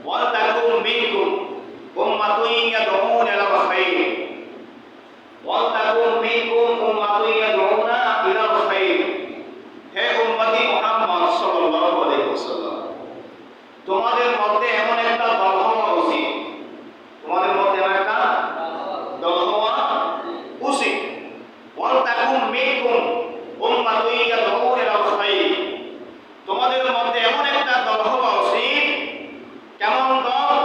ওয়ালতাকুম মিনকুম উম্মাতুন ইয়াদউনা ইলাল খায়র ওয়ালতাকুম মিনকুম উম্মাতুন ইয়াদউনা ইলাল খায়র। হে উম্মতি মুহাম্মদ সাল্লাল্লাহু আলাইহি ওয়াসাল্লাম, তোমাদের মধ্যে এমন একটা দল হওয়া উচিত, তোমাদের মধ্যে এমন একটা দল হওয়া উচিত। ওয়ালতাকুম মিনকুম উম্মাতুন ইয়াদউনা ইলাল খায়র, তোমাদের মধ্যে এমন একটা দল হওয়া উচিত। কেমন দল?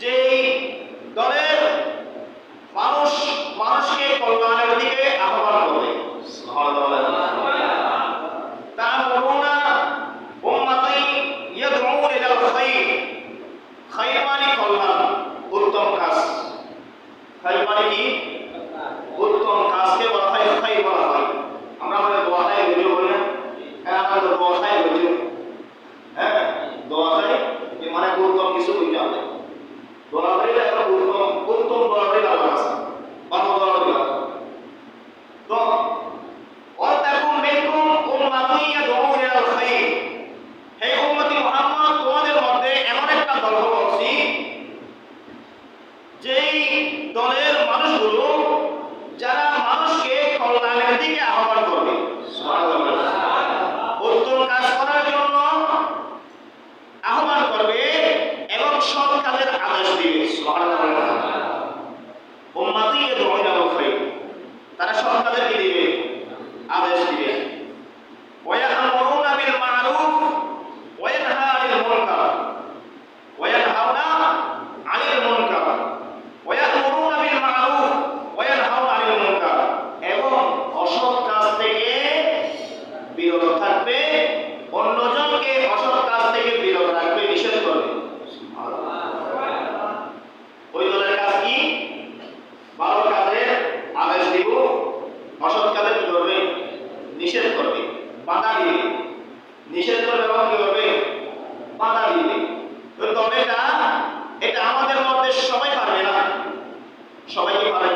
যেই দলের মানুষকে কল্যাণের দিকে আহ্বান করবে। তা'মুরুনা উম্মাতাই ইয়াদউনা ইলাল খায়র। খায়র মানে কল্যাণ, উত্তম কাজ। খায়র মানে কি? উত্তম কাজকে বলা হয় খায়র বলা হয়। আমরা আমাদের দোয়াটাই বুঝে বলি না, হ্যাঁ আমাদের দোয়াটাই বুঝে, হ্যাঁ দোয়াটাই মানে উত্তম কিছু বুঝতে হবে। দোয়াটাই এখন উত্তম দোয়াটাই আল্লাহ আছে, ভালো দোয়াটাই আছে। তো ওয়ালতাকুম মিনকুম উম্মাতুন ইয়াদউনা ইলাল খায়র, হে উম্মতি মুহাম্মদ, তোমাদের মধ্যে এমন একটা দল হওয়া উচিত যেই দলের মানুষগুলো যারা মানুষকে কল্যাণের দিকে আহ্বান করবে, উত্তম কাজ করার জন্য আহ্বান করবে এবং সৎ কাজের আদেশ দিবে। উম্মাতুন ইয়াদউনা ইলাল খায়র, তারা সৎ কাজের কি দিবে? আদেশ দিবে। ওয়ায়া'মুরুনা বিল মা'রুফ ওয়া ইয়ানহা আনিল মুনকার ওয়া ইয়ানহাউনা আনিল মুনকার ওয়ায়া'মুরুনা বিল মা'রুফ ওয়া ইয়ানহাউনা আনিল মুনকার, এবং অসৎ কাজ থেকে বিরত থাকবে, অন্যজনকে অসৎ কাজ থেকে বিরত রাখবে, নিষেধ করবে। ওই দলের কাজ কি? ভালো কাজের আদেশ দিব, অসৎ কাজে কি করবে? নিষেধ করবে, বাধা দিবে। নিষেধ করবে এবং কি করবে? বাধা দিবে। তো তবেটা এটা আমাদের মধ্যে সবাই পারবে না, সবাই কি পারে?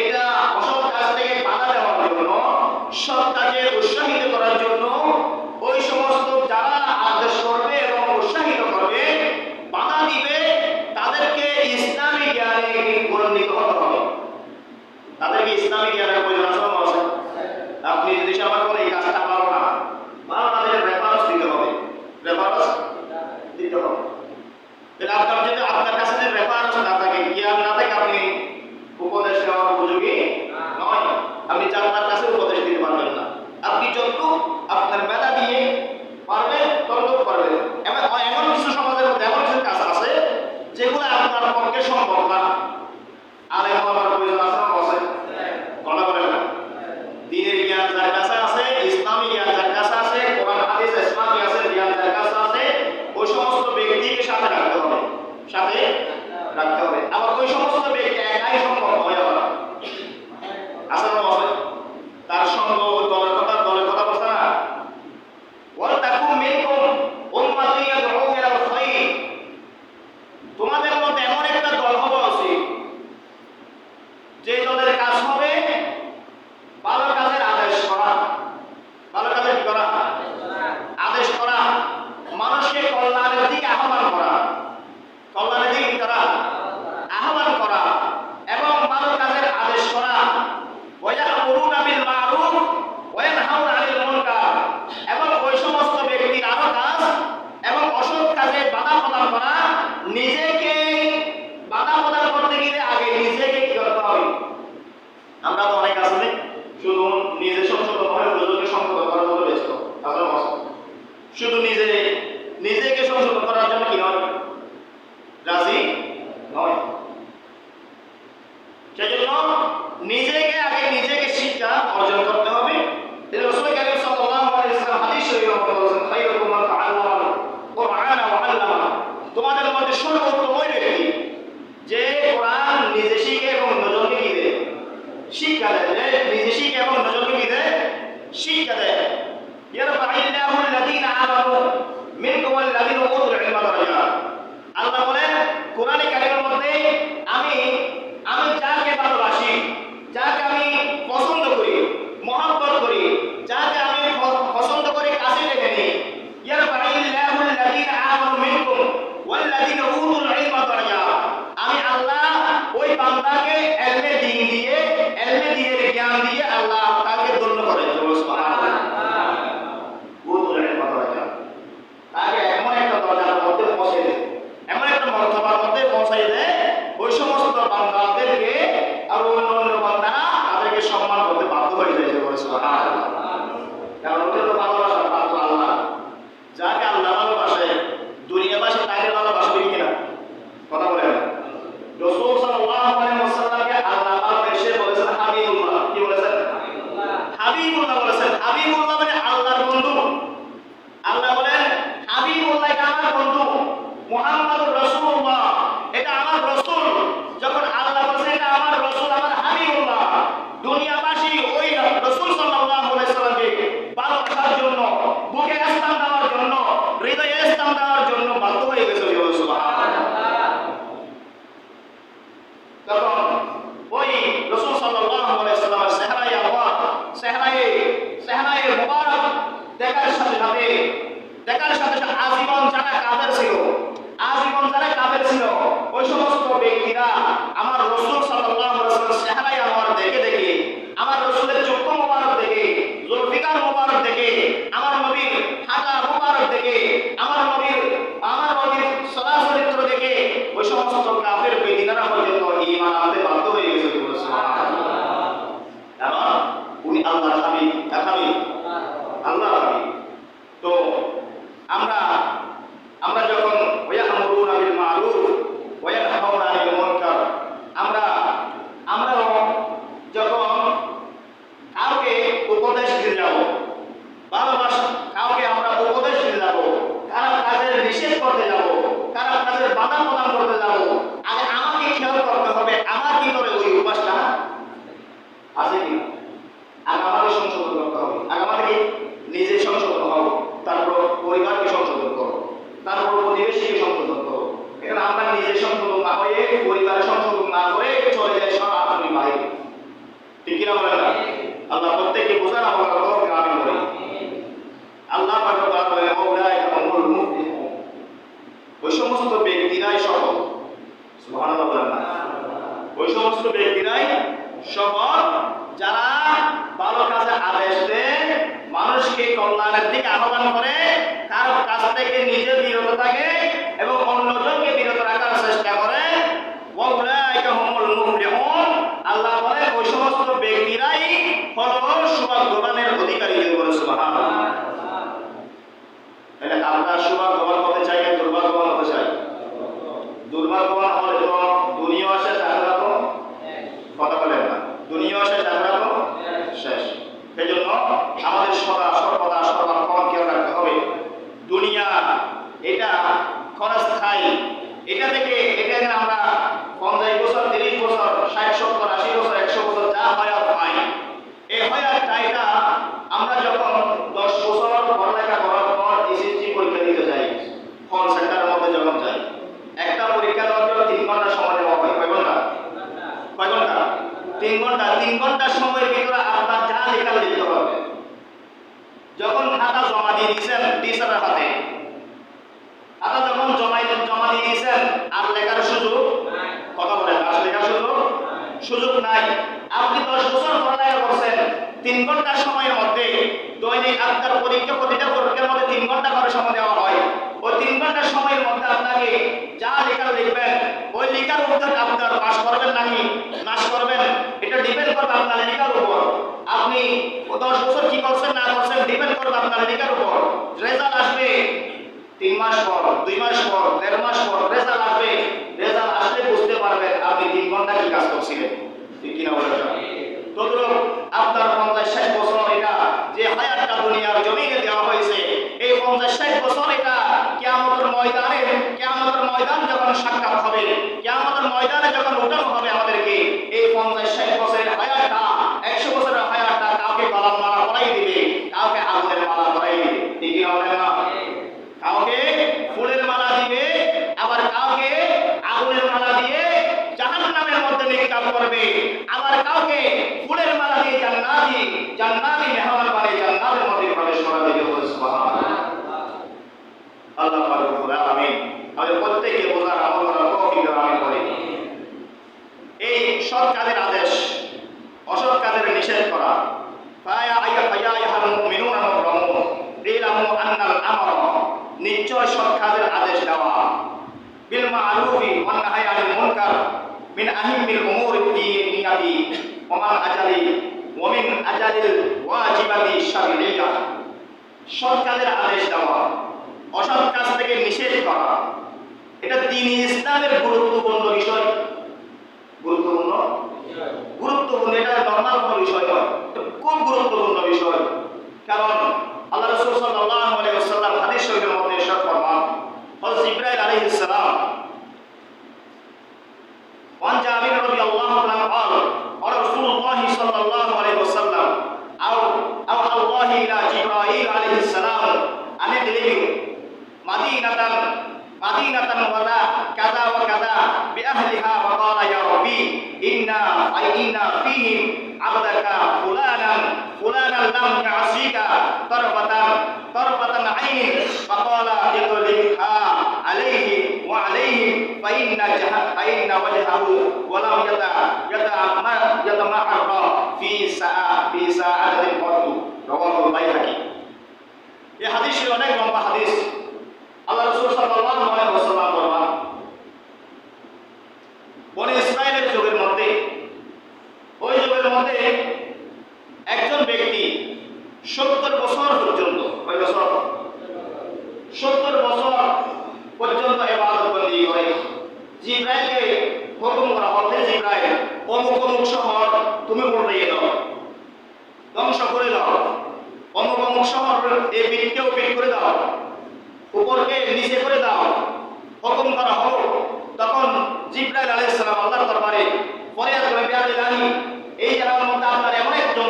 এটা অসৎ কাজ থেকে বাধা দেওয়ার জন্য, সৎ কাজে উৎসাহিত করার জন্য ওই সমস্ত যারা আদেশ করবে এবং উৎসাহিত করবে, বাধা দিবে, তাদেরকে ইসলামী জ্ঞানে গুণান্বিত হতে হবে। তাদেরকে ইসলামী জ্ঞানের প্রয়োজন আছে। আপনি যদি আমার কোনো এই কাজটা পারো না, তাদের রেফারেন্স দিতে হবে, রেফারেন্স দিতে হবে। আপনার যদি আপনার কাছে যদি রেফারেন্স না থাকে, জ্ঞান না থাকে, আপনি উপদেশ দেওয়ার উপযোগী নয়। আপনি আপনার কাছে উপদেশ দিতে পারবেন না। আপনি যত আপনার মেধা দিয়ে পারবেন তত পারবেন। এমন কিছু সমাজের মধ্যে এমন কিছু কাজ আছে যেগুলো আপনার পক্ষে সম্ভব না। আলেম হওয়ার প্রয়োজন আছে না? আছে, কথা বলেন না? দ্বীনের জ্ঞান যার কাছে আছে, ইসলামী জ্ঞান যার কাছে আছে, কোরআন হাদিস ইসলামী আছে জ্ঞান যার কাছে আছে, ওই সমস্ত ব্যক্তিকে সাথে রাখতে হবে, সাথে রাখতে হবে। আবার ওই সমস্ত ব্যক্তি একাই সম্ভব হয়, আবার আছে না? আছে, তার সঙ্গ দলের কথা বলছে না? ওয়ালতাকুম মিনকুম উম্মাতুন ইয়াদউনা ইলাল খায়র, তোমাদের মধ্যে এমন একটা দল হওয়া উচিত যে দলের কাজ হবে ভালো কাজের আদেশ করা। ভালো কাজের কি করা? আদেশ করা। মানুষকে কল্যাণের দিকে আহ্বান করা, কল্যাণের দিকে কি করা? আহ্বান করা এবং ভালো কাজের আদেশ করা। ওয়ায়া'মুরুনা বিল মা'রুফ ওয়া ইয়ানহাউনা আনিল মুনকার, এবং ওই সমস্ত ব্যক্তির আরো কাজ এবং অসৎ কাজে বাধা প্রদান করা। নিজেকে বাধা প্রদান করতে গেলে আগে নিজেকে কি করতে হবে? আমরা তো অনেক আছে শুধু নিজে সংশোধন হয়, অন্যকে সংশোধন করার জন্য ব্যস্ত। শুধু নিজেকে সংশোধন করার জন্য কি হয়? রাজি নয়। সেজন্য নিজেকে আগে নিজেকে শিক্ষা অর্জন করতে হবে। রাসূল কারীম সাল্লাল্লাহু আলাইহি ওয়াসাল্লাম হাদিস শরীফে বলেছেন, খায়রুকুম মান তাআল্লামাল কুরআনা ওয়া আল্লামা, তোমাদের মধ্যে সর্বোত্তম ওই ব্যক্তি যে কোরআন নিজে শিখে এবং অন্যজনকে কি দেয়? শিক্ষা দেয়। নিজে শিখে এবং অন্যজনকে কি দেয়? শিক্ষা দেয়। ইয়ারফা'ইল্লাহু আল্লাযীনা আমানু মুহাম্মাদুর রাসূলুল্লাহ, এটা আমার রাসূল। যখন আল্লাহ বলেছেন এটা আমার রাসূল, আমার হাবিবুল্লাহ, দুনিয়াবাসী ওই রাসূল সাল্লাল্লাহু আলাইহি সাল্লামকে ভালোবাসার জন্য, বুকে ইসলাম দেওয়ার জন্য, হৃদয়ে ইসলাম দেওয়ার জন্য বাধ্য হয়ে গেছে। সুবহানাল্লাহ। তখন ওই রাসূল সাল্লাল্লাহু আলাইহি সাল্লামের চেহারায়ে আনওয়ার, চেহারায়ে মুবারক দেখার সাথে সাথে আজীবন যারা কাফের ছিল, ওই সমস্ত ব্যক্তিরা আমার রাসূল সাল্লাল্লাহু আলাইহি ওয়াসাল্লাম চেহারায়ে আনওয়ার দেখে, আমার রাসূলের চক্ষু মুবারক দেখে, জুলফিকার মুবারক দেখে, আমার নবীর হাঁটা মুবারক দেখে, আমার নবীর চরিত্র দেখে ওই সমস্ত কাফের বেদিনারা পর্যন্ত ঈমান আনতে বাধ্য হয়ে গেছে। সুবহানাল্লাহ। কারণ উনি আল্লাহর হাবিব, আল্লাহর হাবিব। তো আমরা যখন ওয়ায়ামুরুনা বিল মা'রুফ ওয়া ইয়ানহাউনা আনিল মুনকার, আমরাও যখন কাউকে উপদেশ দিতে যাব, কাউকে আমরা উপদেশ দিতে যাব, খারাপ কাজের নিষেধ করতে যাব, খারাপ কাজের বাধা প্রদান করতে যাব, আগে আমাকে খেয়াল করতে হবে আমার ভিতরে ওই অভ্যাসটা আছে কি। আগে আমাকে সংশোধন করতে হবে, আগে আমাকে নিজে সংশোধন হও, তারপর পরিবারকে সংশোধন করো, তারপর প্রতিবেশীকে সংশোধন করো। এখানে আমরা নিজে সংশোধন না হয়ে, পরিবারের সংশোধন না করে চলে যায় সরাসরি বাইরে। ঠিক কিনা বলেন না? আল্লাহ প্রত্যেককে বোঝান, আমরা তৌফিক আমিন বলি। আল্লাহ পাক বলেন মাওলাইকা হুমুল মুফলিহুন, ওই সমস্ত ব্যক্তিরাই সফল। সুবহানাল্লাহ বলেন না? ওই সমস্ত ব্যক্তিরাই সফল যারা ভালো কাজের আদেশ দেয়, মানুষকে কল্যাণের দিকে আহ্বান করে, তার কাছ থেকে নিজে বিরত থাকে এবং অন্যজনকে বিরত রাখার চেষ্টা করে। ওয়াউলাইকা হুমুল মুফলিহুন, আল্লাহ বলে ওই সমস্ত ব্যক্তিরাই হলো সৌভাগ্যবানের অধিকারী। সুবহানাল্লাহ। তাহলে আমরা সৌভাগ্যবান হতে চাই না দুর্ভাগ্যবান হতে চাই? দুর্ভাগ্যবান হলে তো দুনিয়া শেষ, আখিরাতও কথা বলেন না, দুনিয়া শেষ, আখিরাতও শেষ। সেজন্য আমাদের সর্বদা সর্বক্ষণ খেয়াল রাখতে হবে, দুনিয়া এটা ক্ষণস্থায়ী। এটা আমরা 50 বছর, 30 বছর, 60, 70, 80 বছর, 100 বছর যা হায়াত পাই, এই হায়াতটা এটা আমরা যখন 10 বছর পড়ালেখা করার পর এসএসসি পরীক্ষা দিতে যাই, কল সেন্টারের মধ্যে যখন যাই, একটা পরীক্ষা দেওয়ার জন্য 3 ঘন্টা সময় দেওয়া হয়। কয় ঘন্টা? 3 ঘন্টা। 3 ঘন্টা সময়ের ভিতরে আপনার যা লেখা লিখতে হবে। যখন খাতা জমা দিয়ে দিয়েছেন টিচারের হাতে, খাতা যখন জমা দিয়ে দিয়েছেন, আর লেখার সুযোগ, কথা বলেন, আর লেখার সুযোগ নাই। আপনি 10 বছর পড়ালেখা করছেন, 3 ঘন্টা সময়ের মধ্যে দৈনিক আপনার পরীক্ষা, প্রতিটা পরীক্ষার মধ্যে 3 ঘন্টা করে সময় দেওয়া হয়। ওই 3 ঘন্টা সময়ের মধ্যে আপনাকে যা লেখার লিখবেন, ওই লেখার উপর আপনার পাস করবেন নাকি নাশ করবেন, এটা ডিপেন্ড করবে আপনার লেখার উপর। আপনি 10 বছর কি করছেন না করছেন ডিপেন্ড করবে আপনার লেখার উপর। রেজাল্ট আসবে 3 মাস পর, 2 মাস পর, 1.5 মাস পর রেজাল্ট আসবে। রেজাল্ট আসলে বুঝতে পারবেন আপনি 3 ঘন্টা কি কাজ করছিলেন। ঠিক কিনা বলেন? তদ্রুপ আপনার 50-60 বছর এটা যে হায়াতটা দুনিয়ার জমিনে দেওয়া হয়েছে, এই 50-60 বছর এটা কিয়ামতের ময়দান যখন সাক্ষাৎ হবে, কিয়ামতের ময়দানে যখন উঠানো হবে আমাদেরকে, এই 50-60 বছরের হায়াতটা, 100 বছরের হায়াতটা কাউকে গলার মালা পরাই দিবে, কাউকে আগুনের মালা পরাই দিবে। ঠিক কিনা বলেন না? কাউকে ফুলের মালা দিবে, আবার কাউকে আগুনের মালা দিয়ে জাহান্নামের মধ্যে নিক্ষেপ করবে, আবার কাউকে ফুলের মালা দিয়ে জান্নাতি মেহমান বানিয়ে জান্নাতের মধ্যে প্রবেশ করাবে। সুবহানাল্লাহ। আল্লাহ পাক রব্বুল আলামিন আমাদের প্রত্যেককে বোঝার আমল করার তৌফিক দান আমিন বলি। এই সৎ কাজের আদেশ, অসৎ কাজের নিষেধ করা। ফায়া আইয়াহাল মুমিনুনা মুকরামুন ইলামু আন্নাল আমর, নিশ্চয় সৎ কাজের আদেশ দেওয়া, বিল মা'রুফি ওয়ান নাহyi আনিল মুনকার মিন আহমিল উমুরি দ্বীনিয়াতি ওয়া মিন আজালিল ওয়াজিবাতি শারঈয়্যা। সৎ কাজের আদেশ দেওয়া, অসৎ কাজ থেকে নিষেধ করা, এটা দ্বীন ইসলামের গুরুত্বপূর্ণ বিষয়। গুরুত্বপূর্ণ, এটা নরমাল কোনো বিষয় নয়, খুব গুরুত্বপূর্ণ বিষয়। কারণ আল্লাহ রাসূল সাল্লাল্লাহু আলাইহি ওয়াসাল্লাম হাদিস শরীফের মধ্যে ইরশাদ ফরমান, হযরত জিবরাইল আলাইহিস মাদিনাতান ওয়ালা কাযা ওয়া কাযা বিআহলিহা ওয়া ক্বালা ইয়া রাব্বি ইন্না ফীহিম আবদাকা ফুলানান লাম ইয়াসিকা তারফাতান আইনিন ওয়া ক্বালা ইদলিহা আলাইহি ওয়া আলাইহিম ফাইন্না ওয়াজহাহু ওয়া লাম ইয়াতামাআররা ফি সাআতিল কদ্দু রাওয়াহুল বাইহাকী। এই হাদিসটি অনেক লম্বা হাদিস। আল্লাহ রাসূল সাল্লাল্লাহু আলাইহি ওয়াসাল্লাম বলেন, বনি ইসরাঈলের যুগের মধ্যে, ওই যুগের মধ্যে একজন ব্যক্তি 70 বছর পর্যন্ত, কয় বছর? 70 বছর পর্যন্ত ইবাদত বন্দেগী করে। জিবরাইলকে হুকুম করা হল, জিবরাইল অমুক অমুক শহর তুমি উল্টিয়ে দাও, ধ্বংস করে দাও, অমুক অমুক শহর এই পিঠকেও পিঠ করে দাও, উপরকে নিচে করে দাও, হুকুম করা হলো। তখন জিবরাইল আলাইহিস সালাম আল্লাহর দরবারে ফরিয়াদ করে, ইয়া ইলাহি, এই জায়গার মধ্যে আপনার এমন একজন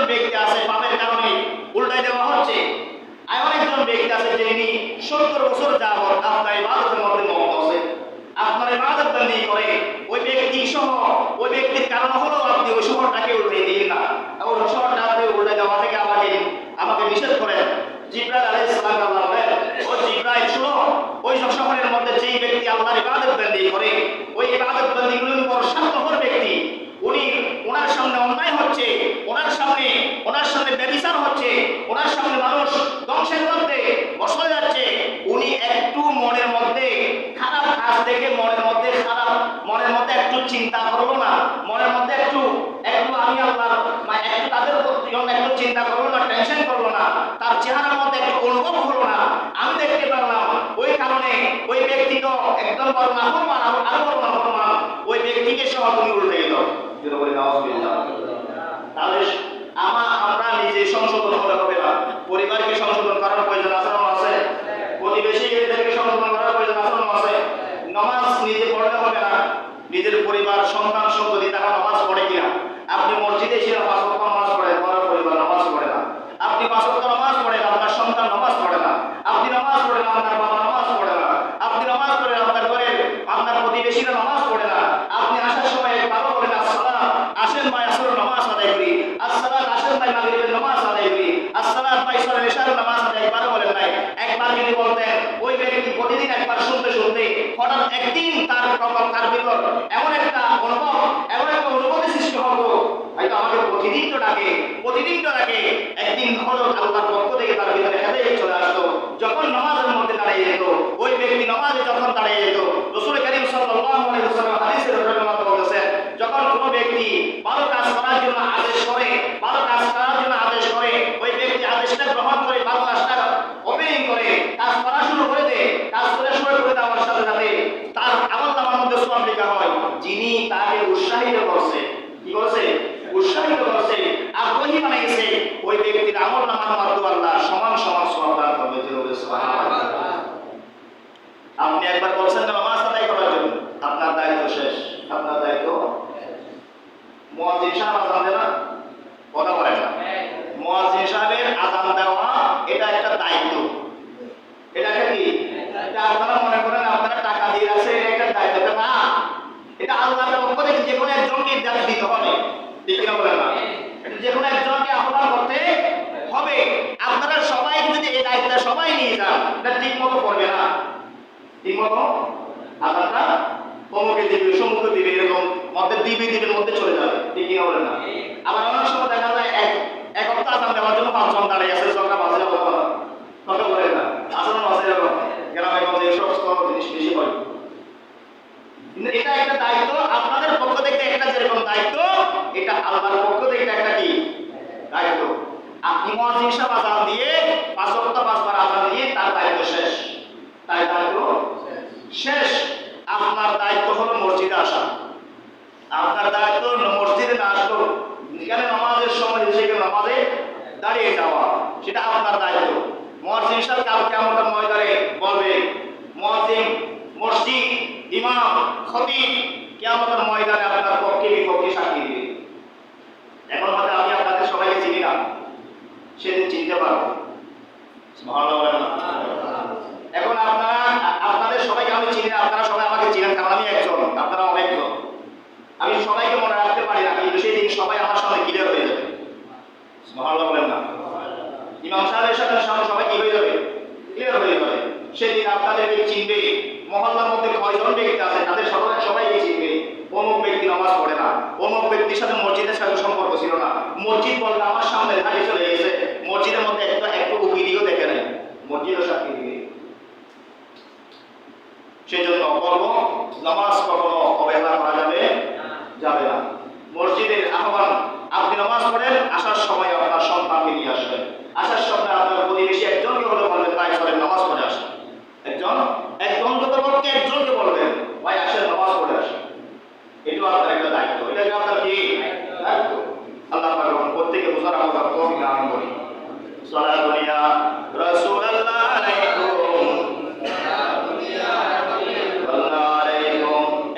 ব্যক্তি আছে পাপের কারণে উল্টাই দেওয়া হচ্ছে, এমন একজন ব্যক্তি আছে যিনি 70 বছর যাবত আপনার ইবাদতের মধ্যে মগ্ন আছে, আপনার ইবাদত বন্দেগী করে। ওই ব্যক্তি সহ ওই ব্যক্তির কারণ হলো আপনি ওই শহরটাকে উল্টিয়ে দিন না, ওই শহরটা আপনি উল্টে দেওয়া থেকে আমাকে নিষেধ করেন। জিবরাইল আলাইহিস সালাম আল্লাহ বলেন, ও জিবরাইল শুনো, ওই সব শহরের মধ্যে যেই ব্যক্তি আল্লাহর ইবাদত বন্দেগী করে, ওই ইবাদত বন্দেগীর উপর স্বার্থপর ব্যক্তি, ওনার সামনে অন্যায় হচ্ছে, ওনার সামনে ব্যভিচার হচ্ছে, ওনার সামনে মানুষ ধ্বংসের মধ্যে বসে যাচ্ছে, উনি একটু মনের মধ্যে খারাপ কাজ থেকে মনের মধ্যে একটু চিন্তা করলো না, মনের মধ্যে একটু আমি আল্লাহর একটু তাদের একটু চিন্তা করলো না, টেনশন করলো না, তার চেহারার মধ্যে একটু অনুভব হলো না, আমি দেখতে পারলাম। ওই কারণে ওই ব্যক্তি তো একদম বড় নাফরমান, আরো বড় নাফরমান, ওই ব্যক্তিকে সহ তুমি উল্টে দাও। তাহলে আমরা নিজে সংশোধন হলে হবে না, পরিবারকে সংশোধন করার প্রয়োজন আছে, প্রতিবেশীদেরকে সংশোধন করার প্রয়োজন আছে। নামাজ নিজে পড়লে হবে না, নিজের পরিবার, সন্তান সন্ততি তারা নামাজ পড়ে কিনা। আপনি মসজিদে এসে 5 ওয়াক্ত নামাজ পড়েন, আপনার পরিবার নামাজ পড়ে না। আপনি 5 ওয়াক্ত নামাজ পড়েন, আপনার সন্তান নামাজ পড়ে না। আপনি নামাজ পড়েন, আপনার বাবা নামাজ পড়ে না। আপনি নামাজ পড়েন, আপনার ঘরের আপনার প্রতিবেশীরা নামাজ পড়ে না। আপনি আসার সময় ভালো বলেন আসসালাম, আসেন ভাই আসরের নামাজ আদায় করি, আসসালাম, আসেন ভাই মাগরিবের নামাজ আদায় করি, আসসালাম ভাই ইশারের নামাজ আদায়, একবার বলেন নাই। একবার যদি বলতেন, ওই ব্যক্তি প্রতিদিন একবার শুনতে হঠাৎ একদিন তার ভিতর এমন একটা অনুভূতি সৃষ্টি হতো, হয়তো আমাকে প্রতিদিন তো ডাকে, একদিন হলো আল্লাহর পক্ষ থেকে তার ভিতরে হেদায়েত চলে আসতো। যখন নামাজের মধ্যে দাঁড়িয়ে যেত, ওই ব্যক্তি নামাজে যখন দাঁড়িয়ে যেত, রাসূল কারীম সাল্লাল্লাহু আলাইহি ওয়াসাল্লাম হাদিসের মধ্যে বলেছেন, যখন কোনো ব্যক্তি ভালো কাজ করার জন্য আদেশ করে, ওই ব্যক্তি আদেশটা গ্রহণ করে ভালো কাজটা ওপেনিং করে কাজ করা শুরু করে দেয়, কাজ করে শুরু করে দেওয়ার সাথে সাথে তার আমলনামার মধ্যে সওয়াব লেখা হয়। যিনি তাকে উৎসাহিত করছে, কি করছে? উৎসাহিত করছে, আগ্রহী বানিয়েছে, ওই ব্যক্তির আমলনামার মধ্যে আল্লাহ সমান সমান সওয়াব দান করবে। সুবহানাল্লাহ। আপনি একবার বলছেন না নামাজ আদায় করার জন্য, আপনার দায়িত্ব শেষ, আপনার দায়িত্ব। মুয়াজ্জিন সাহেব আযান দেন না, কথা বলেন না, মুয়াজ্জিন সাহেবের আযান দেওয়া এটা একটা দায়িত্ব। এটা কি? এটা আপনারা মনে করেন আপনারা টাকা দিয়ে আছে, এটা দায়িত্ব না, এটা আল্লাহর পক্ষ থেকে যে কোনো একজনকে দিতে হবে, ঠিক না বলেন না? এটা যে কোনো একজনকে আহ্বান করতে হবে। আপনারা সবাই যদি এই দায়িত্বটা সবাই নিয়ে যান, এটা ঠিক মতো করবে না, ঠিক মতো আল্লাহটা অমুকে দিবে, সমুখে দিবে, এরকম মধ্যে দিবের মধ্যে চলে যাবে, ঠিক না বলেন না? আবার অনেক সময় দেখা যায় এক হপ্তাহ আযান দেওয়ার জন্য 5 জন দাঁড়িয়ে আছে, সরকার বাজে যাবো কথা বলেন না, আসলে বাজে যাবো, গ্রামে গঞ্জে এই সমস্ত জিনিস বেশি হয়। এটা একটা দায়িত্ব আপনাদের পক্ষ থেকে, একটা যেরকম দায়িত্ব, এটা আল্লাহর পক্ষ থেকে একটা কি দায়িত্ব। আপনি মুয়াজ্জিন সাহেব আযান দিয়ে 5 ওয়াক্ত 5 বার আযান দিয়ে তার দায়িত্ব শেষ, তাই দায়িত্ব শেষ। আপনার দায়িত্ব হলো মসজিদে আসা, আপনার দায়িত্ব মসজিদে না আসলো, যেখানে নামাজের সময় সেখানে নামাজে দাঁড়িয়ে যাওয়া, সেটা আপনার দায়িত্ব। মুয়াজ্জিন সাহেব কাল কিয়ামতের ময়দানে বলবে, মুয়াজ্জিন, মসজিদ, ইমাম, খতিব কিয়ামতের ময়দানে আপনার পক্ষে বিপক্ষে সাক্ষী দিবে। এখন হয়তো আমি আপনাদের সবাইকে চিনি না, সেদিন চিনতে পারবো। সুবহানাল্লাহ। দিনে আপনারা সবাই আমাকে চিনেন, কারণ আমি একজন, আপনারা অনেকজন। আমি সবাইকে মনে রাখতে পারি না, কিন্তু সেই দিন সবাই আমার সামনে ক্লিয়ার হয়ে যাবে। সুবহানাল্লাহ বলেন না? ইমাম সাহেবের সামনে সবাই কি হয়ে যাবে? ক্লিয়ার হয়ে যাবে। সেদিন আপনাদেরকে চিনবে। মহল্লার মধ্যে কয়জন ব্যক্তি আছে তাদের সবাইকে চিনবে। অমুক ব্যক্তি নামাজ পড়ে না, অমুক ব্যক্তির সাথে মসজিদের সাথে সম্পর্ক ছিল না, মসজিদ বলতে আমার সামনে হারিয়ে চলে গেছে, মসজিদের মধ্যে একটু উকিদিও দেখে নেই, মসজিদের সাথে দিবে। সেই জন্য বলবো, নামাজ কখনো অবহেলা করা যাবে না। মসজিদের আহ্বান, আপনি নামাজ পড়েন, আসার সময় আপনার সন্তানকে নিয়ে আসবেন, আসার সময় আপনার প্রতিবেশী একজনকে হলে বলবেন ভাই চলেন নামাজ পড়ে আসেন। একজনকে বলবেন ভাই আসেন নামাজ পড়ে আসেন। এটাও আপনার একটা দায়িত্ব, এটা আপনার কি দায়িত্ব। আল্লাহ পাক প্রত্যেকে বোঝার আমরা তৌফিক দান করি। সালাতু ইয়া রাসূলুল্লাহ আলাইকুম।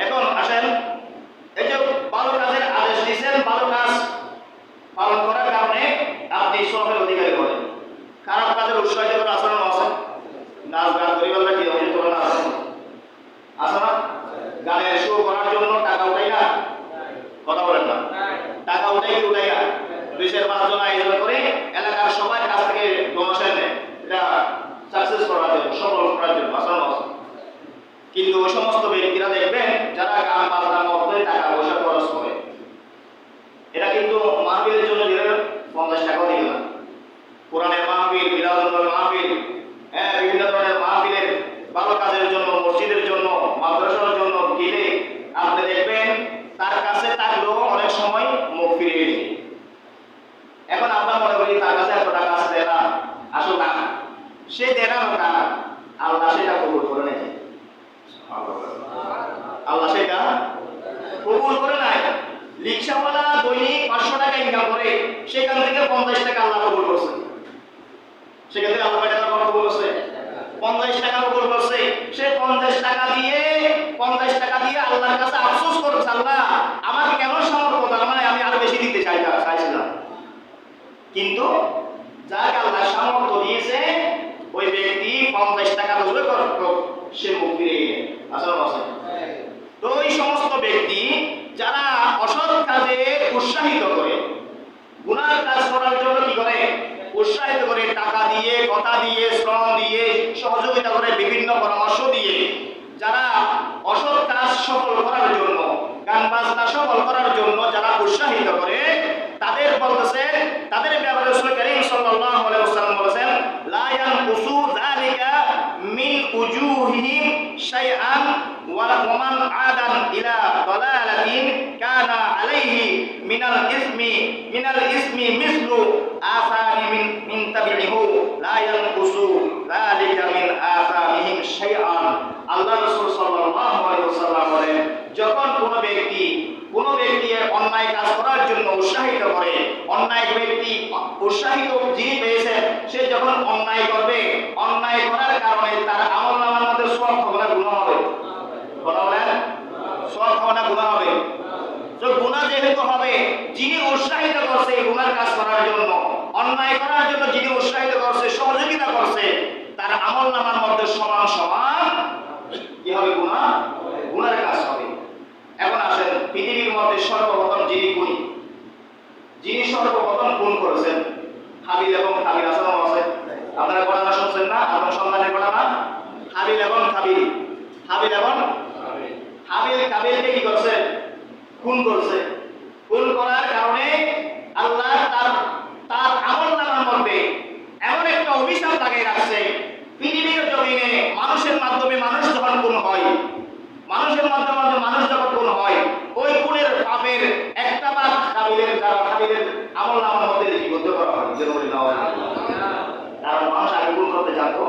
এখন আসেন, এই যে ভালো কাজের আদেশ দিয়েছেন, ভালো কাজ পালন করার কারণে আপনি সওয়াবের অধিকারী হবেন। খারাপ কাজের উৎসাহিত করার আচরণ আছে, নাচ গান করিবার কি হয়ে তোলা না আছে না? গানের শো করার জন্য টাকা উঠাই না, কথা বলেন না? টাকা উঠাই না, 2-5 জন আয়োজন করে এলাকার সবাই কাছ থেকে ডোনেশন নেয়, এটা সাকসেস করার জন্য, সফল করার জন্য আচরণ আছে। কিন্তু ওই সমস্ত ব্যক্তিরা দেখবেন যারা গান বাজনার মধ্যে টাকা পয়সা খরচ করে, এটা কিন্তু মাহফিলের জন্য দিলে 50 টাকাও দিবে না। কোরআনের মাহফিল, মিলাদুল মাহফিল, বিভিন্ন ধরনের মাহফিলের ভালো কাজের জন্য, মসজিদের জন্য, মাদ্রাসার জন্য গেলে আপনি দেখবেন তার কাছে থাকলেও অনেক সময় মুখ ফিরিয়ে যায়। এখন আমরা মনে করি তার কাছে এত টাকা আছে, দেয় না, আসলে না, সে দেনার টাকা আল্লাহ সেটা কবুল করে নেয়। আল্লাহ সেটা কবুল করে নাই। রিকশাওয়ালা দৈনিক 500 টাকা ইনকাম করে, সেখান থেকে 50 টাকা আল্লাহ কবুল করছে। সেখান থেকে আল্লাহ টাকা কবুল করছে, 50 টাকা কবুল করছে। সে 50 টাকা দিয়ে আল্লাহর কাছে আফসোস করছে, আল্লাহ আমাকে কেন সামর্থ্য দাও, মানে আমি আরো বেশি দিতে চাইছিলাম। কিন্তু যাকে আল্লাহ সামর্থ্য দিয়েছে ওই ব্যক্তি 50 টাকা দূরে করত, সে মুখ ফিরে গেছে। আসলে তো ওই সমস্ত ব্যক্তি যারা অসৎ কাজে উৎসাহিত করে, গুনার কাজ করার জন্য কি করে? উৎসাহিত করে, টাকা দিয়ে, কথা দিয়ে, শ্রম দিয়ে, সহযোগিতা করে, বিভিন্ন পরামর্শ দিয়ে যারা অসৎ কাজ সফল করার জন্য, গান বাজনা সফল করার জন্য যারা উৎসাহিত করে, তাদের বলতেছে, তাদের ব্যাপারে রাসূল কারীম সাল্লাল্লাহু আলাইহি ওয়াসাল্লাম বলেছেন, লা ইয়ানকুসু যালিকা মিন উজুহিহিম শাইআন ওয়া মান আদান ইলা দালালাতিন কানা আলাইহি মিনাল ইসমি মিসলু আসানি মিন তাবিহু লা ইয়ানকুসু যালিকা মিন আসামিহিম শাইআন। আল্লাহ রাসূল সাল্লাল্লাহু আলাইহি ওয়াসাল্লাম বলেন, যখন কোনো ব্যক্তি অন্যায় কাজ করার জন্য উৎসাহিত করে, অন্যায় ব্যক্তি উৎসাহিত যিনি পেয়েছেন, সে যখন অন্যায় করবে, অন্যায় করার কারণে তার আমলনামার মধ্যে সওয়াব হবে না গুনাহ হবে? কথা বলেন, সওয়াব হবে না গুনাহ হবে? তো গুনাহ যেহেতু হবে, যিনি উৎসাহিত করছে গুনার কাজ করার জন্য, অন্যায় করার জন্য যিনি উৎসাহিত করছে, সহযোগিতা করছে, তার আমলনামার মধ্যে সমান সমান কি হবে? গুনার কাজ হবে। এখন আসেন, পৃথিবীর মধ্যে সর্বপ্রথম যিনি সর্বপ্রথম খুন করেছেন, হাবিল এবং কাবিল আছে। আপনারা ঘটনা শুনছেন না? আপনার সন্তানের ঘটনা, হাবিল এবং কাবিলকে কি করছে? খুন করছে। খুন করার কারণে আল্লাহ তার আমলনামার মধ্যে এমন একটা অভিশাপ লাগিয়ে রাখছে, পৃথিবীর জমিনে মানুষের মাধ্যমে মানুষ যখন খুন হয়, মানুষের মাধ্যমে মানুষ যখন খুন হয়, ওই খুনের পাপের একটা ভাগ কাবিলের আমলনামার মধ্যে লিপিবদ্ধ করা হয়। কারণ মানুষ আগে খুন করতে জানতো,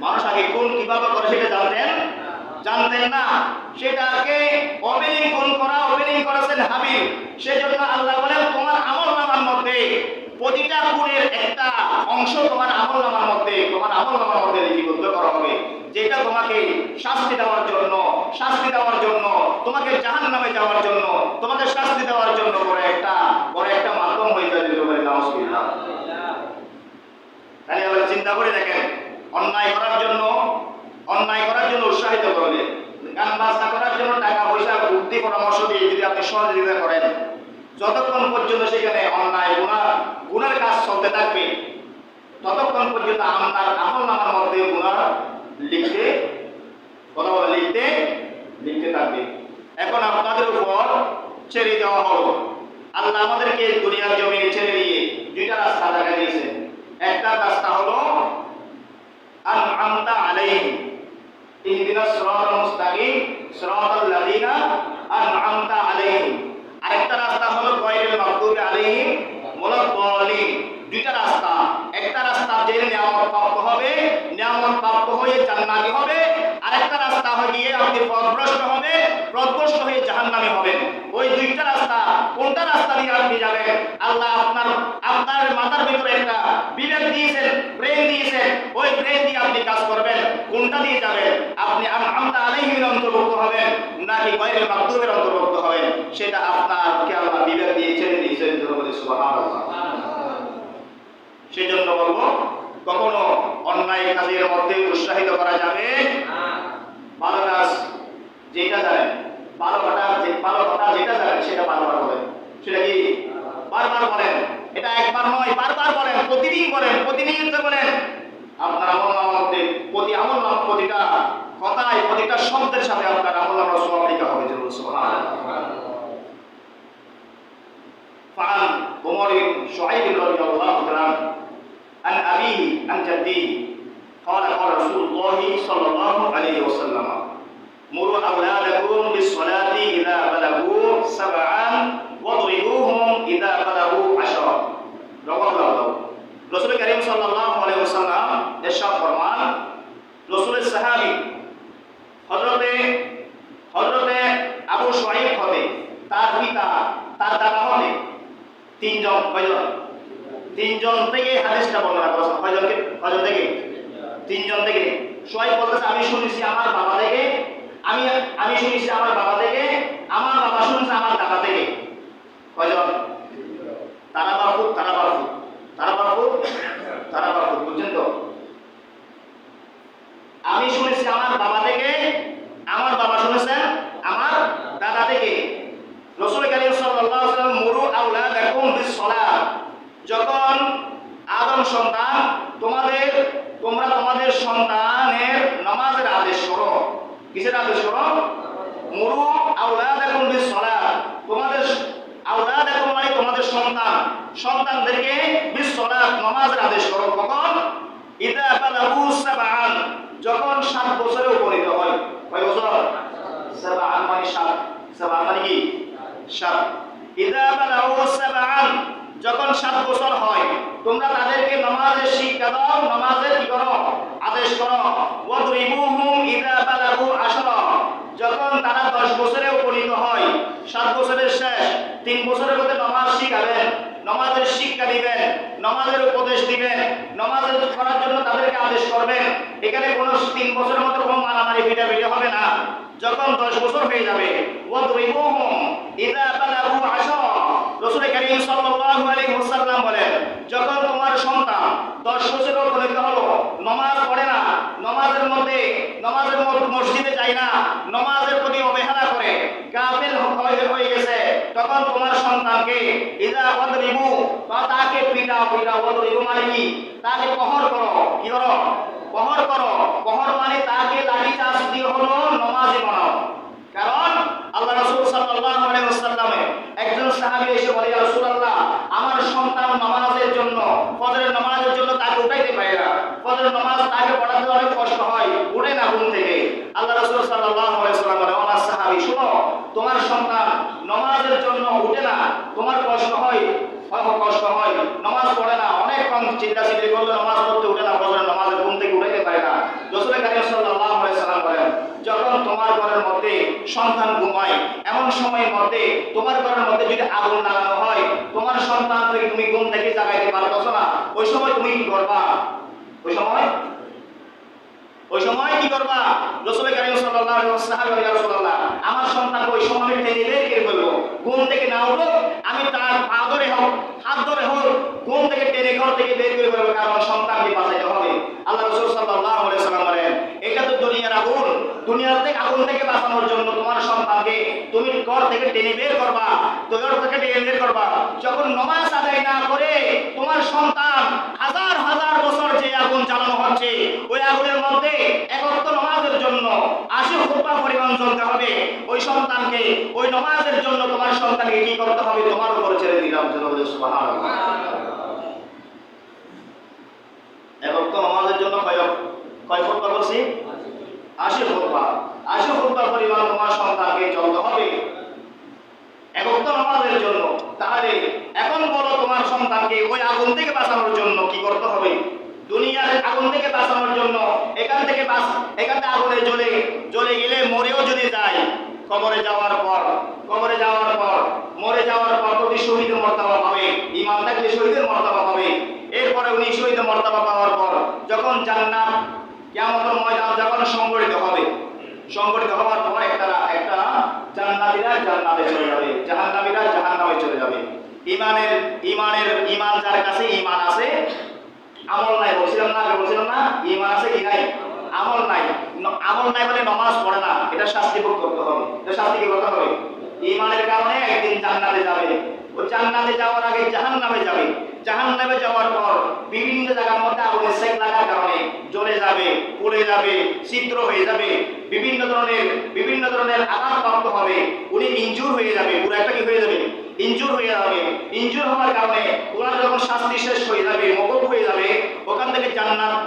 মানুষ আগে খুন কিভাবে করে সেটা জানতেন না। সেটাকে খুন করেছেন হাবিল। সেজন্য আল্লাহ বলেন, তোমার আমলনামার মধ্যে প্রতিটা খুনের একটা অংশ তোমার আমলনামার মধ্যে লিপিবদ্ধ করা হবে, যেটা তোমাকে শাস্তি দেওয়ার জন্য, তোমাকে জাহান্নামে যাওয়ার জন্য, তোমাকে শাস্তি দেওয়ার জন্য বড় একটা মাধ্যম হয়ে যাবে। নাউজুবিল্লাহ। তাহলে আবার চিন্তা করে দেখেন, অন্যায় করার জন্য অন্যায় করার জন্য উৎসাহিত করবে, গান বাজনা করার জন্য টাকা পয়সা বুদ্ধি পরামর্শ দিয়ে যদি আপনি সহযোগিতা করেন, যতক্ষণ পর্যন্ত সেখানে অন্যায় গুনার কাজ চলতে থাকবে ততক্ষণ পর্যন্ত আপনার আমলনামার মধ্যে গুনাহ লিখতে থাকবে। এখন আপনাদের উপর ছেড়ে দেওয়া হলো, আল্লাহ আমাদেরকে দুনিয়ার জমিনে ছেড়ে দিয়ে দুইটা রাস্তা দেখা দিয়েছেন। একটা রাস্তা হলো আনআমতা আলাইহিম ইহদিনাস সিরাতাল মুস্তাকিম সিরাতাল লাযিনা আনআমতা আলাইহিম, আরেকটা রাস্তা হলো গায়রিল মাগদুবি আলাইহিম ওয়ালাদ-দাল্লিন। দুইটা রাস্তা, একটা রাস্তা যে নিয়ামত প্রাপ্ত হবে, নিয়ামত প্রাপ্ত হয়ে জান্নাতি হবে, আরেকটা রাস্তা গিয়ে আপনি পথভ্রষ্ট হয়ে জাহান্নামী হবেন। ওই দুইটা রাস্তা, কোনটা রাস্তা দিয়ে আপনি যাবেন? আল্লাহ আপনার মাথার ভিতরে একটা বিবেক দিয়েছেন, ব্রেন দিয়েছেন, ওই ব্রেন দিয়ে আপনি কাজ করবেন। কোনটা দিয়ে যাবেন? আপনি আনআমতা আলাইহিমের অন্তর্ভুক্ত হবেন নাকি গায়রিল মাগদুবের অন্তর্ভুক্ত হবেন, সেটা আপনাকে আল্লাহ বিবেক দিয়ে ছেড়ে দিয়েছেন। সুবহানাল্লাহ। সেজন্য বলবো, কখনো অন্যায় কাজের মধ্যে উৎসাহিত করা যাবে না। ভালো কাজ যেটা জানেন, ভালো কথা যেটা জানেন সেটা বারবার বলেন। সেটা কি বারবার বলেন? এটা একবার নয়, বারবার বলেন, প্রতিদিন বলেন, প্রতিনিয়ত বলেন। আপনার আমলনামার মধ্যে প্রতিটা কথায়, প্রতিটা শব্দের সাথে আপনার আমলনামার সওয়াব লেখা হবে। সুবহানাল্লাহ। فعن عمر بن شعيب رضي الله عنه عن أبيه عن جده قال قال رسول الله صلى الله عليه وسلم مروا أولادكم بالصلاة إذا بلغوا 7 واضربوهم إذا بلغوا 10 رواه أبو رسول كريم صلى الله عليه وسلم ইরশাদ ফরমান, রাসূলের সাহাবী হযরতে আবু শুআইব হতে, তার পিতা, তার দাদা হতে তিনজন থেকে হাদিসটা বর্ণনা করেছেন। কয়জন থেকে? তিনজন থেকে। শুআইব বলতেছে, আমি শুনেছি আমার বাবা থেকে, আমি শুনেছি আমার বাবা থেকে, আমার বাবা শুনেছে আমার দাদা থেকে। কয়জন? তারাবারফুত, বুঝছেন তো? আমি শুনেছি আমার বাবা থেকে, আমার বাবা শুনেছেন আমার দাদা থেকে। রাসূল কারীম সাল্লাল্লাহু আলাইহি ওয়াসাল্লাম মুরু আওলাদাকুম বিস-সালাহ, যখন আদম সন্তান তোমরা তোমাদের সন্তানের নামাজের আদেশ করো। কিসের আদেশ করো? মুরু আওলাদাকুম বিস-সালাহ, আওলাদাকুম মানে তোমাদের সন্তানদেরকে বিস-সালাহ নামাজের আদেশ করো। কখন? ইযা বালাগু 7, যখন 7 বছরে উপনীত হয়। কয় বছর? 7 মানে 7 মানে কি? 7। ইযা বালাগু 7, যখন 7 বছর হয় তোমরা তাদেরকে নামাজের শিক্ষা দাও, নামাজের কি করো? আদেশ করো। ওয়াদরিবুহুম ইযা বালাগু 10, যখন তারা 10 বছরে উপনীত হয়, 7 বছরের শেষ 3 বছরের মধ্যে নামাজ শিখাবেন, নামাজের শিক্ষা দিবেন, নামাজের উপদেশ দিবেন, নামাজের করার জন্য তাদেরকে আদেশ করবেন। এখানে কোনো 3 বছরের মধ্যে কোনো মারামারি পিটাপিটি হবে না। যখন 10 বছর হয়ে যাবে, ওয়াদরিবুহুম ইযা বালাগু 10, রাসূল কারীম সাল্লাল্লাহু আলাইহি ওয়াসাল্লাম বলেন, যখন তোমার সন্তান 10 বছর উপনীত হলো, নামাজ পড়ে না, নামাজের মসজিদে যায় না, নামাজের প্রতি অবহেলা করে, গাফিল হয়ে গেছে, তখন তোমার সন্তানকে ইযা ওয়াদরিবু, তাকে পিটাও। ওয়াদরিবু মানে কি? তাকে প্রহর করো। কি করো? প্রহর করো। প্রহর মানে তাকে লাঠিচার্জ দিয়ে হলো নামাজি বানাও। কারণ আল্লাহ রাসূল সাল্লাল্লাহু আলাইহি ওয়াসাল্লামে একজন সাহাবী এসে বলে, ইয়া রাসূলুল্লাহ, আমার সন্তান নামাজের জন্য, ফজরের নামাজের জন্য তাকে উঠাইতে পারে না, ফজরের নামাজ তাকে পড়াতে অনেক কষ্ট হয়, উঠে না ঘুম থেকে। আল্লাহ রাসূল সাল্লাল্লাহু আলাইহি ওয়াসাল্লাম বলে, আমার সাহাবী শোনো, তোমার সন্তান নামাজের জন্য উঠে না, তোমার কষ্ট হয়, নামাজ পড়ে না, অনেক কম চিল্লাচিল্লি করলে নামাজ পড়তে উঠে না, ফজরের নামাজের ঘুম থেকে উঠাইতে পারে না। রাসূল কারীম সাল্লাল্লাহু আলাইহি ওয়াসাল্লাম বলেন, যখন তোমার ঘরের মধ্যে সন্তান ঘুমায়, এমন সময়ের মধ্যে তোমার ঘরের মধ্যে যদি আগুন লাগানো হয়, তোমার সন্তানকে তুমি ঘুম থেকে জাগাইতে পারতেছ না, ওই সময় তুমি কি করবা? ওই সময় কি করবা? রাসূল কারীম সাল্লাল্লাহু আলাইহি ওয়াসাল্লাম বলেন, ইয়া রাসূলুল্লাহ, আমার সন্তানকে ওই সময় টেনে বের করে ফেলবো, ঘুম থেকে না উঠো, আমি তার পা ধরে হোক, হাত ধরে হোক, ঘুম থেকে টেনে ঘর থেকে বের করে ফেলবো, কারণ সন্তানকে বাঁচাইতে হবে। আল্লাহ রাসূল সাল্লাল্লাহু আলাইহি ওয়াসাল্লাম বলেন, এটা তো দুনিয়া দুনিয়ার থেকে আগুন থেকে বাঁচানোর জন্য তোমার সন্তানকে তুমি ঘর থেকে টেনে বের করবা, তো ঘর থেকে টেনে বের করবা। যখন নামাজ আদায় না করে তোমার সন্তান হাজার হাজার বছর যে আগুন জ্বালানো হচ্ছে, ওই আগুনের মধ্যে এক ওয়াক্ত নামাজের জন্য 80 খুতবা পরিমাণ জ্বলতে হবে, ওই সন্তানকে ওই নামাজের জন্য তোমার সন্তানকে কি করতে হবে? তোমার উপর ছেড়ে দিলাম। সুবহানাল্লাহ। এক ওয়াক্ত নামাজের জন্য কয় খুতবা বলছি? 80 খুতবা। 80 খুতবা পরিমাণ তোমার সন্তানকে চলতে হবে এক ওয়াক্ত নামাজের জন্য। তাহলে এখন বলো, তোমার সন্তানকে ওই আগুন থেকে বাঁচানোর জন্য কি করতে হবে? দুনিয়ার আগুন থেকে বাঁচানোর জন্য এখান থেকে আগুনে জ্বলে গেলে মরেও যদি যায়, কবরে যাওয়ার পর মরে যাওয়ার পর তো শহীদের মর্তবা পাবে, ঈমান থাকলে শহীদের মর্তবা পাবে। এরপরে উনি শহীদের মর্তবা পাওয়ার পর যখন জান্নাত কিয়ামতের ময়দান যখন সংগঠিত হওয়ার পর একটা জান্নাতীরা জান্নাতে চলে যাবে, জাহান্নামীরা জাহান্নামে চলে যাবে। ঈমান যার কাছে ঈমান আছে, আমল নাই, বলছিলাম না ঈমান আছে কি নাই? আমল নাই বলে নামাজ পড়ে না, এটা শাস্তি ভোগ করতে হবে। এটা শাস্তি কি করতে হবে? ঈমানের কারণে একদিন জান্নাতে যাবে, ও জান্নাতে যাওয়ার আগে জাহান্নামে যাবে। জাহান্নামে যাওয়ার পর বিভিন্ন জায়গার মধ্যে আগুনের সেক লাগার কারণে জ্বলে যাবে, পুড়ে যাবে, ছিদ্র হয়ে যাবে, বিভিন্ন ধরনের আঘাতপ্রাপ্ত হবে, উনি ইনজুর হয়ে যাবে, পুরো একটা কি হয়ে যাবে? ইনজুর হওয়ার কারণে ওনার যখন শাস্তি শেষ হয়ে যাবে, মওকুফ হয়ে যাবে, ওখান থেকে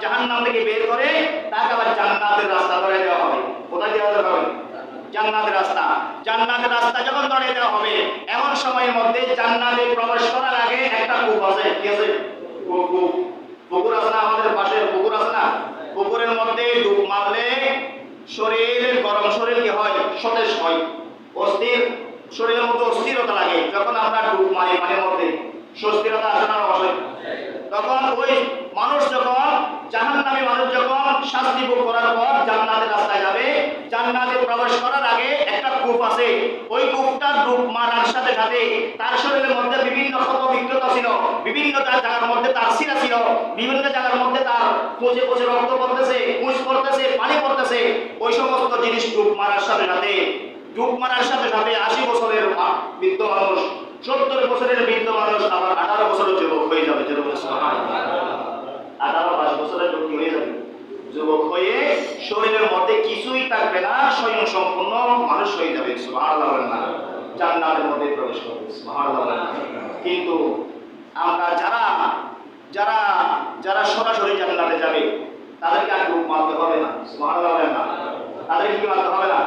জাহান্নাম থেকে বের করে তাকে আবার জান্নাতের রাস্তা ধরে দেওয়া হবে। কোথায় দেওয়া হবে? জান্নাতের রাস্তা যখন ধরে দেওয়া হবে, এমন সময়ের মধ্যে জান্নাতে প্রবেশ করার আগে একটা কূপ আছে। কি আছে? পুকুর আছে না? আমাদের পাশে পুকুর আছে না? পুকুরের মধ্যে ডুব মারলে গরম শরীর কি হয়? সতেজ হয়। শরীরের মধ্যে অস্থিরতা লাগে। যখন আমরা ডুব মারি পানির মধ্যে, সুস্থিরতা আসে না? আসে। তখন ওই জাহান্নামী মানুষ যখন শাস্তি ভোগ করার পর জান্নাতের রাস্তায় যাবে, জান্নাতে প্রবেশ করার আগে একটা কূপ আছে। ওই কূপটা ডুব মারার সাথে সাথে তার শরীরের মধ্যে বিভিন্ন ক্ষত বিক্ষত ছিল, বিভিন্ন জায়গার মধ্যে তার শিরা ছিল, বিভিন্ন জায়গার মধ্যে তার পচে রক্ত পড়তেছে, পুঁজ পড়তেছে, পানি পড়তেছে। ওই সমস্ত জিনিস ডুব মারার সাথে সাথে 80 বছরের বৃদ্ধ মানুষ, 70 বছরের বৃদ্ধ মানুষ আবার 18 বছরের যুবক হয়ে যাবে। 18-22 বছরের লোক হয়ে যাবে, যুবক হয়ে শরীরের মধ্যে কিছুই থাকবে না, স্বয়ং সম্পূর্ণ মানুষ হয়ে যাবে। সুবহানাল্লাহ। জান্নাতের মধ্যে প্রবেশ করবে। সুবহানাল্লাহ। কিন্তু আমরা যারা সরাসরি জান্নাতে যাবে, তাদেরকে আর ডুব মারতে হবে না। সুবহানাল্লাহ। তাদেরকে কি মারতে হবে না?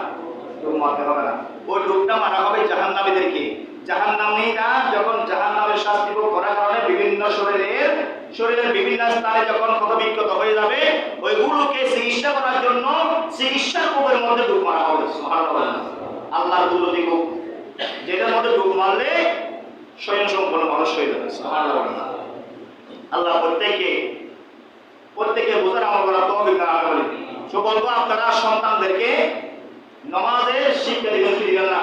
ডুব মারতে হবে না। ওই ডুবটা মারা হবে জাহান্নামীদেরকে। জাহান্নামীরা যখন জাহান্নামের শাস্তি ভোগ করার কারণে বিভিন্ন শরীরের বিভিন্ন স্থানে যখন ক্ষতবিক্ষত হয়ে যাবে, ওইগুলোকে চিকিৎসা করার জন্য চিকিৎসার কূপের মধ্যে ডুব মারা হবে। সুবহানাল্লাহ। আল্লাহর কুদরতি কূপ, যেটার মধ্যে ডুব মারলে স্বয়ং সম্পূর্ণ মানুষ হয়ে যাবে। সুবহানাল্লাহ। আল্লাহ প্রত্যেকে বোঝার আমল করার তৌফিক দান করুন। বলবো, আপনারা সন্তানদেরকে নামাজের শিক্ষা দিবেন কি দিবেন না?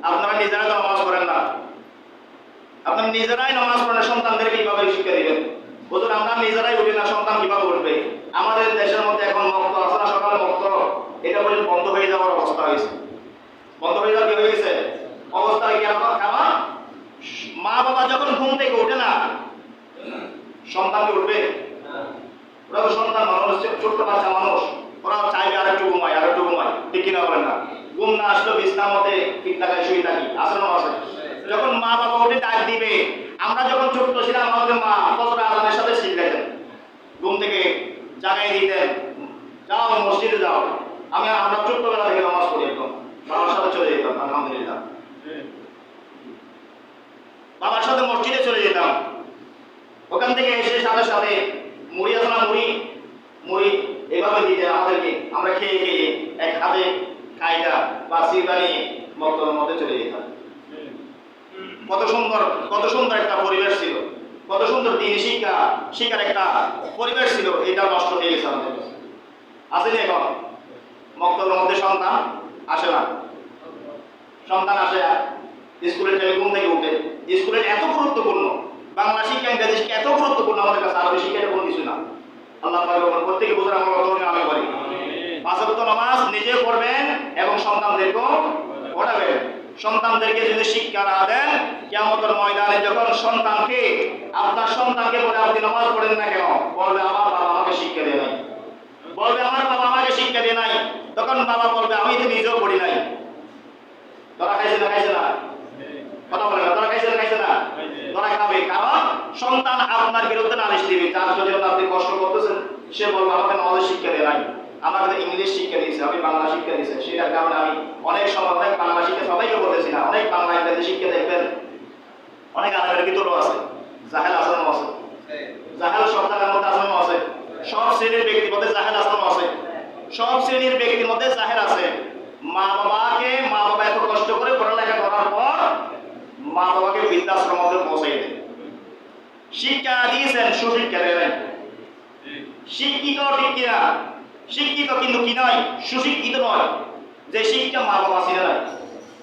আপনারা নিজেরা নামাজ পড়েন না, আপনারা নিজেরাই নামাজ পড়েন, সন্তানদেরকে কিভাবে শিক্ষা দিবেন? হুজুর, আমরা নিজেরাই উঠি না, সন্তান কিভাবে উঠবে? আমাদের দেশের মধ্যে এখন মুক্ত আছে না, সকালে মুক্ত, এটা পর্যন্ত বন্ধ হয়ে যাওয়ার অবস্থা হয়েছে। বন্ধ হয়ে যাওয়ার কি হয়ে গেছে অবস্থা? কারণ মা বাবা যখন ঘুম থেকে উঠে না, সন্তানকে উঠবে? ওরা তো সন্তান মানুষ, ছোট্ট বাচ্চা মানুষ, ওরা চাইবে আর একটু ঘুমায়, ঠিক কিনা বলেন না? ঘুম না আসলেও বিছনার মধ্যে ঠিক থাকায় শুয়ে থাকি, আসলে আছে। যখন মা বাবা উঠে ডাক দিবে, আমরা যখন ছোট্ট ছিলাম, আমাদের মা ফজরের আযানের সাথে শিখাতেন, ঘুম থেকে জাগাই দিতেন, যাও মসজিদে যাও। আমরা ছোট্টবেলা থেকে নামাজ পড়ি, একদম বাবার সাথে চলে যেতাম। আলহামদুলিল্লাহ, বাবার সাথে মসজিদে চলে যেতাম। ওখান থেকে এসে সাথে সাথে মুড়ি আছে না, মুড়ি এভাবে দিতেন আমাদেরকে। আমরা খেয়ে এক হাতে খাইটা বা সিরটা নিয়ে মক্তবের মধ্যে চলে যেতাম। কত সুন্দর একটা পরিবেশ ছিল, কত সুন্দর দিন শিক্ষার একটা পরিবেশ ছিল। এটা নষ্ট হয়ে গেছে আমাদের। আসেনি এখন মক্তবের মধ্যে সন্তান আসে না, সন্তান আসে স্কুলের টাইমে ঘুম থেকে উঠে। স্কুলের এত গুরুত্বপূর্ণ, বাংলা শিক্ষা, ইংরেজি শিক্ষা এত গুরুত্বপূর্ণ আমাদের কাছে, আরবি শিক্ষাটা কোনো কিছু না। আল্লাহ পাক প্রত্যেকে বোঝার আমরা আমি করি। নিজে করবেন এবং সন্তানদেরকেও পড়াবেন। সন্তানদেরকে যদি শিক্ষা না দেন, কিয়ামতের ময়দানে যখন সন্তানকে আপনার সন্তানকে বলে আপনি নামাজ পড়েন না কেন, বলবে আমার বাবা আমাকে শিক্ষা দেয় নাই, বলবে আমার বাবা আমাকে শিক্ষা দেয় নাই, তখন বাবা বলবে আমি তো নিজেও পড়ি নাই। ধরা খাইছে না খাইছে না? কথা বলে না, ধরা খাইছে না খাইছে না? ধরা খাবে, কারণ সন্তান আপনার বিরুদ্ধে নালিশ দিবে। যার জন্য আপনি কষ্ট করতেছেন, সে বলবে আমাকে নামাজের শিক্ষা দেয় নাই, আমাকে ইংলিশ শিক্ষা দিয়েছে, আমি বাংলা শিক্ষা দিয়েছে। সেটার কারণে আমি অনেক সময় অনেক বাংলা শিক্ষা সবাইকে বলতেছি না, অনেক বাংলা ইংরেজি শিক্ষা দেখবেন অনেক আলেমের ভিতরেও আছে, জাহেল আসানও আছে, জাহেল সব জায়গার মধ্যে আসানও আছে, সব শ্রেণীর ব্যক্তির মধ্যে জাহেল আসানও আছে, সব শ্রেণীর ব্যক্তির মধ্যে জাহেল আছে। মা বাবা এত কষ্ট করে পড়ালেখা করার পর মা বাবাকে বৃদ্ধাশ্রম পৌঁছাই দেন, শিক্ষা দিয়েছেন, সুশিক্ষা দেবেন। শিক্ষিত ঠিক কিনা? শিক্ষিত কিন্তু কি নয়, সুশিক্ষিত নয়। যে শিক্ষা মা বাবা চিনে নাই,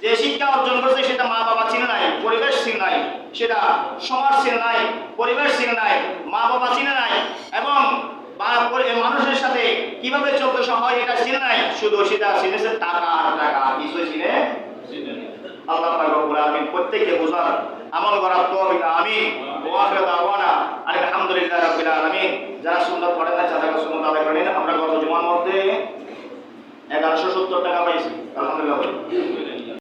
যে শিক্ষা অর্জন করেছে সেটা মা বাবা চিনে নাই, পরিবেশ চিনে নাই, সেটা সমাজ চিনে নাই, পরিবেশ চিনে নাই, মা বাবা চিনে নাই, এবং মানুষের সাথে কিভাবে চলতে হয় এটা চিনে নাই, শুধু সেটা চিনেছে টাকা আর টাকা, কিছুই চিনে। আল্লাহ পাক রব্বুল আলামিন প্রত্যেককে বোঝার আমল করার তৌফিক আমিন। ওয়া আখিরু দাওয়ানা আলহামদুলিল্লাহি রাব্বিল আলামিন। যারা সুন্নাত পড়েন না তারা সুন্নাত আদায় করেন। আমরা গত জুমার মধ্যে 1170 টাকা পাইছি, আলহামদুলিল্লাহ।